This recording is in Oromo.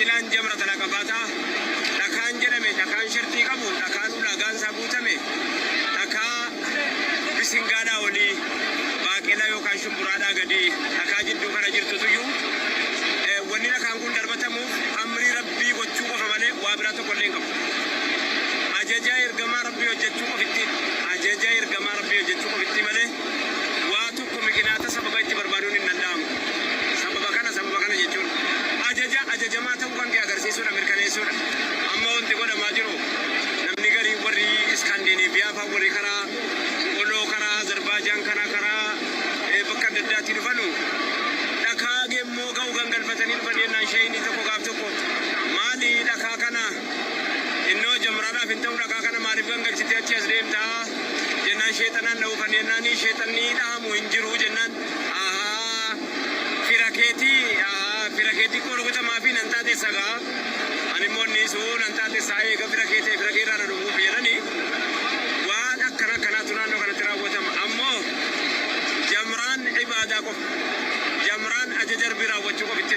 ibtilaan jamra talaqabataa dhakaan jedhame dhakaan shirtii qabu dhakaan ulaagaan isaa guutame dhakaa bisingaadhaa olii baaqelaa yookaan shumburaadhaa gadi dhakaa jidduu kana jirtutuyyuu wanni dhakaan kun darbatamuuf amrii rabbii gochuu qofa malee waa biraa tokko illee hin qabu. Ajajaa ergamaa rabbii hojjechuu qofitti ajajaa ergamaa rabbii hojjechuu qofitti malee waa tokko miqinaata sababa itti barbaaduun hin danda'amu. Sababa kana jechuun ajajamaa ta'uu kan kee agarsiisuudha mirkaneessuudha. Amma wanti godhamaa jiru namni garii warri Iskaandineeviyaa fa'aa warri karaa Oloo karaa Azerbaajaan karaa bakka adda addaatti dhufanu dhakaa gemmoo ga'u gangalfatanii dhufan yennaan shayinii tokko gaaf tokko maali dhakaa kana innoo jamraadhaaf hin ta'u dhakaa kana maaliif gangalchitee achi as deemtaa jennaan sheexanaan dha'uufan yennaanii sheexanni dhaamu hin jiru jennaan firakeetii korokutamaa fi nan taate sagaa ani moonni suu nan taate saa eega firakeetii na dhumuuf jedhanii waan akkanaatu naannoo kanatti raawwatama. Ammoo jamraan ibaadaa qofa jamraan ajaja rabbii raawwachuu qofitti